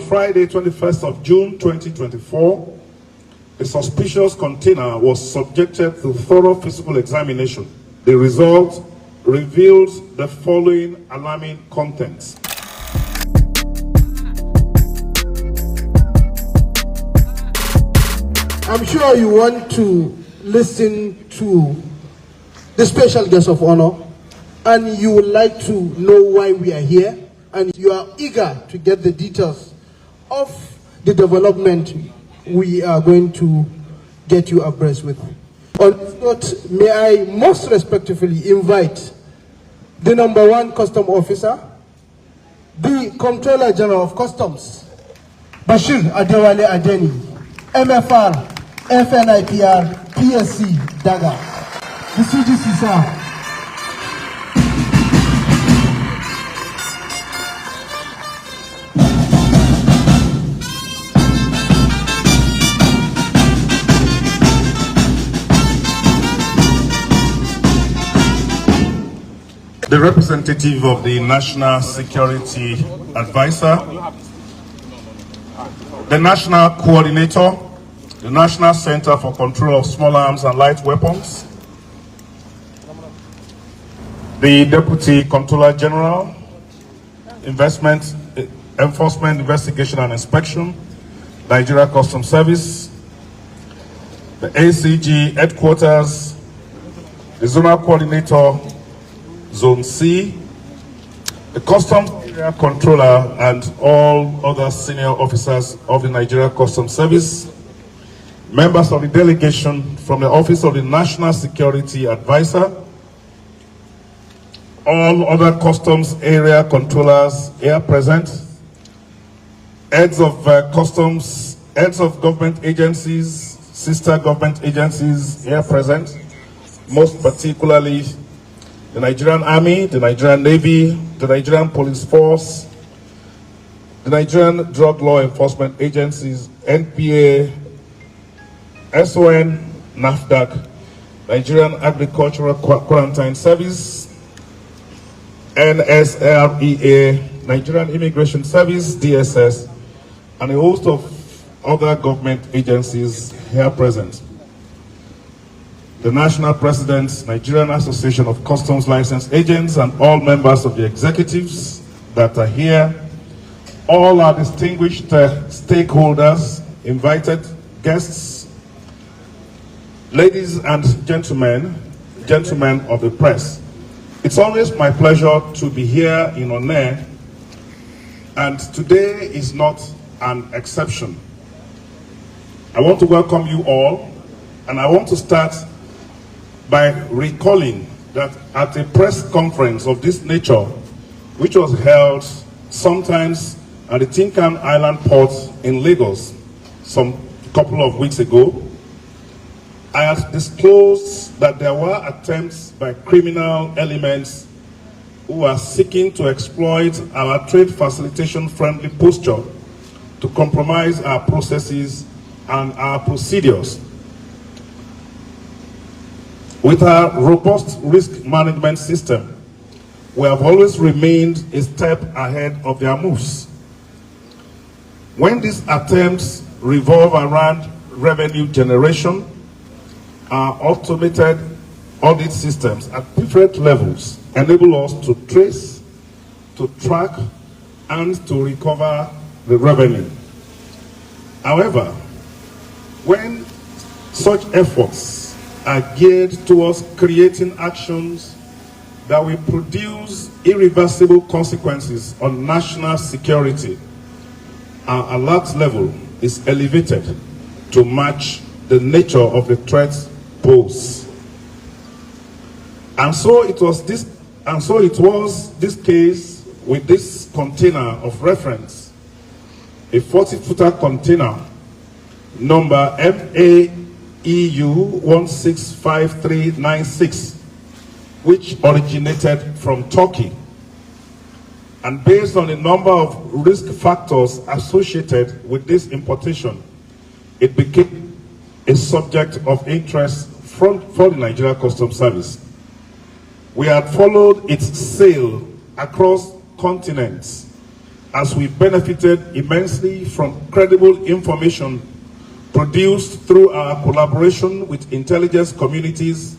Friday, 21st of June, 2024, a suspicious container was subjected to thorough physical examination. The result revealed the following alarming contents. I'm sure you want to listen to the special guest of honor, and you would like to know why we are here, and you are eager to get the details of the development we are going to get you abreast with. On this note, may I most respectfully invite the #1 custom officer, the Comptroller General of Customs, Bashir Adewale Adeni, MFR, FNIPR, PSC, Daga. The CGC, sir. The representative of the National Security Advisor, the National Coordinator, the National Center for Control of Small Arms and Light Weapons, the Deputy Comptroller General, Enforcement, Investigation and Inspection, Nigeria Customs Service, the ACG Headquarters, the Zonal Coordinator, Zone C, the Customs Area Controller, and all other senior officers of the Nigeria Customs Service, members of the delegation from the Office of the National Security Advisor, all other Customs Area Controllers here present, heads of customs, heads of government agencies, sister government agencies here present, most particularly the Nigerian Army, the Nigerian Navy, the Nigerian Police Force, the Nigerian Drug Law Enforcement Agencies, NPA, SON, NAFDAC, Nigerian Agricultural Quarantine Service, NSREA, Nigerian Immigration Service, DSS, and a host of other government agencies here present. The National President, Nigerian Association of Customs Licensed Agents, and all members of the executives that are here, all our distinguished stakeholders, invited guests, ladies and gentlemen of the press. It's always my pleasure to be here in Onne, and today is not an exception. I want to welcome you all, and I want to start by recalling that at a press conference of this nature, which was held sometimes at the Tinkan Island Port in Lagos some couple of weeks ago, I had disclosed that there were attempts by criminal elements who are seeking to exploit our trade facilitation friendly posture to compromise our processes and our procedures. With our robust risk management system, we have always remained a step ahead of their moves. When these attempts revolve around revenue generation, our automated audit systems at different levels enable us to trace, to track, and to recover the revenue. However, when such efforts are geared towards creating actions that will produce irreversible consequences on national security, our alert level is elevated to match the nature of the threat posed. And so it was this case with this container of reference, a 40-footer container number MAEU 165396, which originated from Turkey. And based on a number of risk factors associated with this importation, it became a subject of interest for the Nigeria Customs Service. We had followed its sale across continents as we benefited immensely from credible information produced through our collaboration with intelligence communities,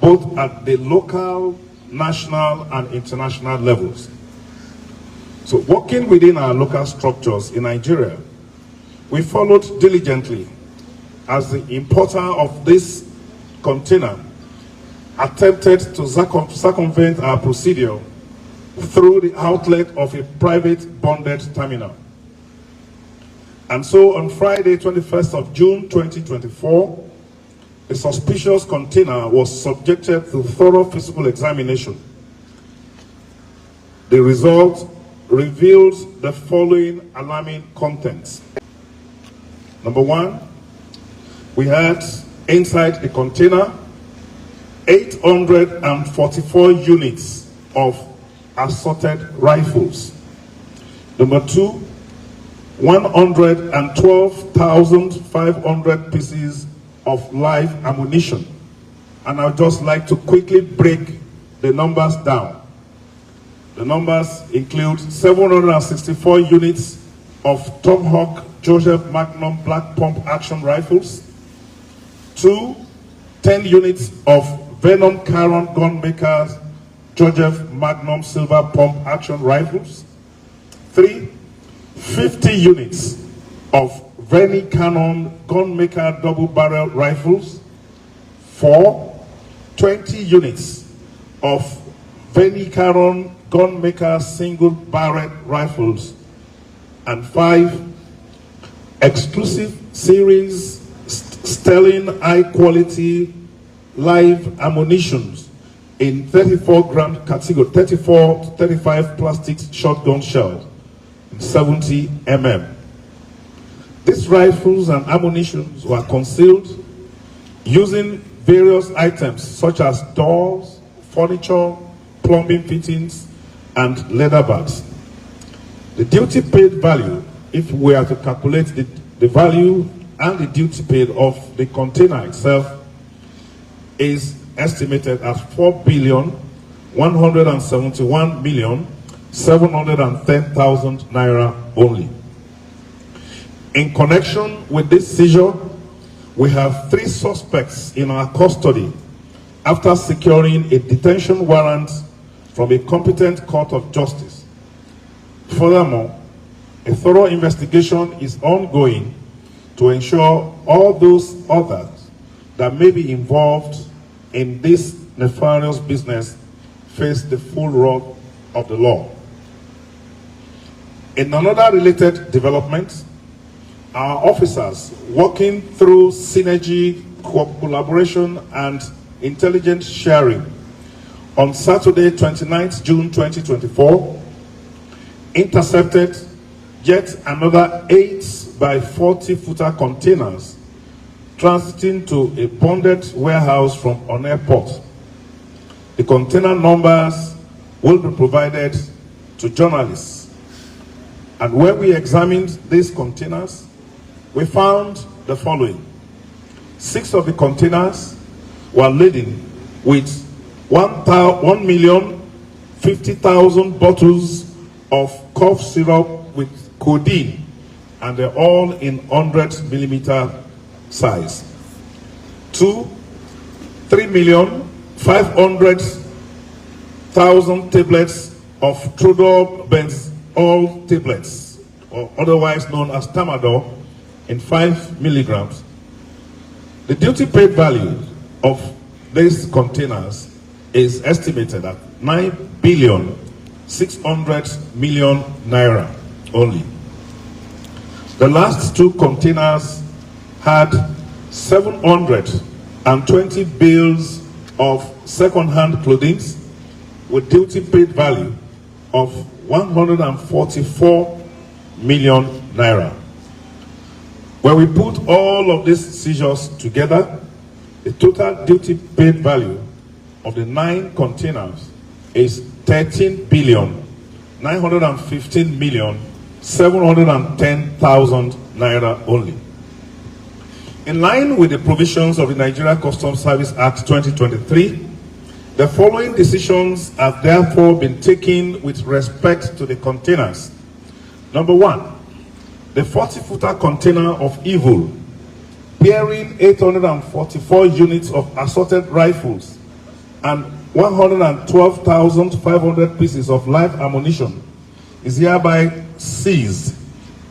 both at the local, national, and international levels. So working within our local structures in Nigeria, we followed diligently as the importer of this container attempted to circumvent our procedure through the outlet of a private bonded terminal. And so on Friday, 21st of June 2024, a suspicious container was subjected to thorough physical examination. The result revealed the following alarming contents. Number one, we had inside the container 844 units of asserted rifles. Number two, 112,500 pieces of live ammunition. And I'd just like to quickly break the numbers down. The numbers include 764 units of Tomahawk Joseph Magnum Black Pump Action Rifles, 10 units of Venom Caron Gunmakers Joseph Magnum Silver Pump Action Rifles, 50 units of Veni Cannon Gunmaker Double Barrel Rifles, 20 units of Veni Caron Gunmaker Single Barrel Rifles, and 5 exclusive series Sterling high quality live ammunitions in 34-gram category, 34 to 35 plastic shotgun shells, 70 mm. These rifles and ammunitions were concealed using various items such as doors, furniture, plumbing fittings, and leather bags. The duty paid value, if we are to calculate the value and the duty paid of the container itself, is estimated at 4,171,710,000 naira only. In connection with this seizure, we have 3 suspects in our custody after securing a detention warrant from a competent court of justice. Furthermore, a thorough investigation is ongoing to ensure all those others that may be involved in this nefarious business face the full wrath of the law. In another related development, our officers, working through synergy, collaboration, and intelligence sharing, on Saturday, 29th June 2024, intercepted yet another 8 by 40-footer containers transiting to a bonded warehouse from Onne Port. The container numbers will be provided to journalists. And when we examined these containers, we found the following. 6 of the containers were laden with 1,050,000 bottles of cough syrup with codeine, and they're all in 100mm size. 3,500,000 tablets of Trodol Benzhexol tablets, or otherwise known as Tramadol, in 5 milligrams. The duty paid value of these containers is estimated at 9,600,000,000 naira only. The last 2 containers had 720 bales of second-hand clothing with duty paid value of 144 million naira. When we put all of these seizures together, the total duty paid value of the 9 containers is 13,915,710,000 naira only. In line with the provisions of the Nigeria Customs Service Act 2023, the following decisions have therefore been taken with respect to the containers Number one, the 40-footer container of evil, bearing 844 units of assorted rifles and 112,500 pieces of live ammunition, is hereby seized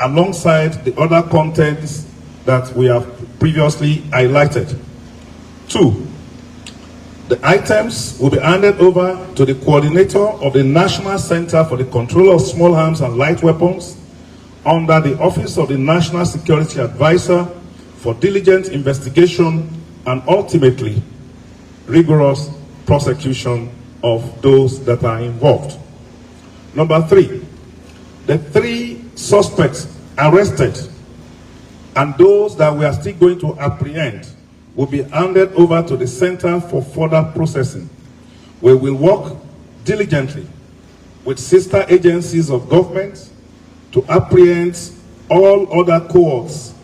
alongside the other contents that we have previously highlighted. 2, the items will be handed over to the coordinator of the National Center for the Control of Small Arms and Light Weapons under the Office of the National Security Advisor for diligent investigation and ultimately rigorous prosecution of those that are involved. Number 3, the 3 suspects arrested and those that we are still going to apprehend will be handed over to the Center for further processing. We will work diligently with sister agencies of government to apprehend all other cohorts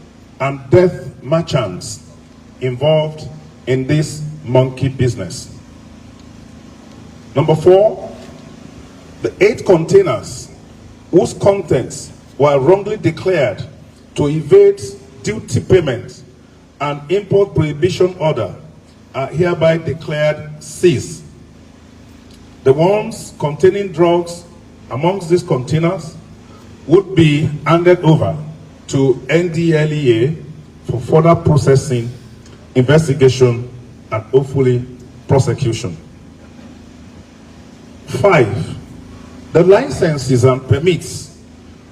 and death merchants involved in this monkey business. Number 4, the 8 containers whose contents were wrongly declared to evade duty payment and import prohibition order are hereby declared seized. The ones containing drugs amongst these containers would be handed over to NDLEA for further processing, investigation, and hopefully prosecution. 5, the licenses and permits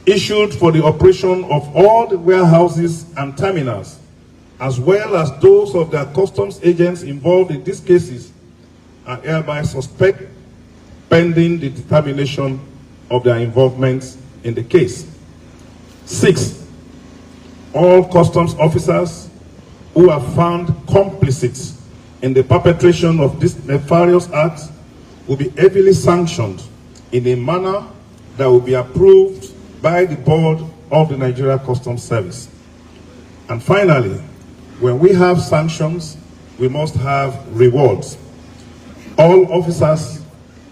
issued for the operation of all the warehouses and terminals, as well as those of their customs agents involved in these cases, are hereby suspended pending the determination of their involvement in the case. 6, all customs officers who are found complicit in the perpetration of this nefarious act will be heavily sanctioned in a manner that will be approved by the board of the Nigeria Customs Service. And finally, when we have sanctions, we must have rewards. All officers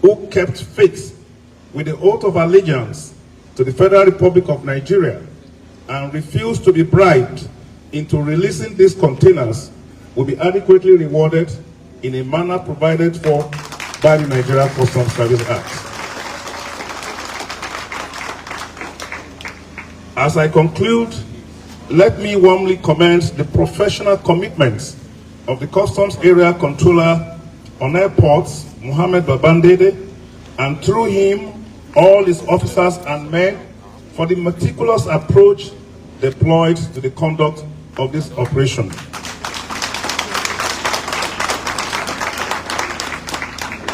who kept faith with the oath of allegiance to the Federal Republic of Nigeria and refused to be bribed into releasing these containers will be adequately rewarded in a manner provided for by the Nigeria Customs Service Act. As I conclude, let me warmly commend the professional commitment of the Customs Area Controller Onne Port, Mohammed Babandede, and through him, all his officers and men for the meticulous approach deployed to the conduct of this operation.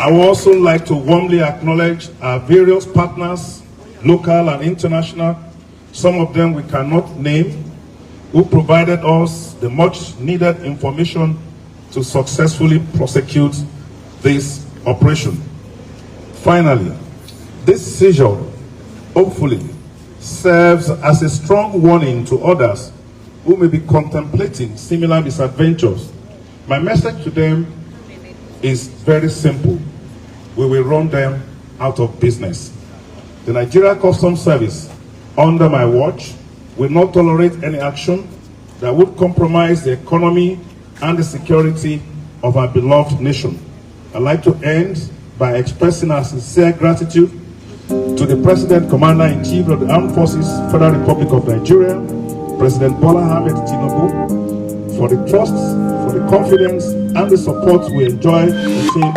I would also like to warmly acknowledge our various partners, local and international, some of them we cannot name, who provided us the much needed information to successfully prosecute this operation. Finally, this seizure hopefully serves as a strong warning to others who may be contemplating similar misadventures. My message to them is very simple. We will run them out of business. The Nigeria Customs Service, under my watch, will not tolerate any action that would compromise the economy and the security of our beloved nation. I'd like to end by expressing our sincere gratitude to the President Commander-in-Chief of the Armed Forces, Federal Republic of Nigeria, President Bola Ahmed Tinubu, for the trust, for the confidence, and the support we enjoy with him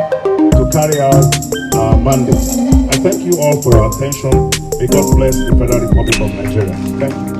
to carry out our mandate. I thank you all for your attention. May God bless the Federal Republic of Nigeria. Thank you.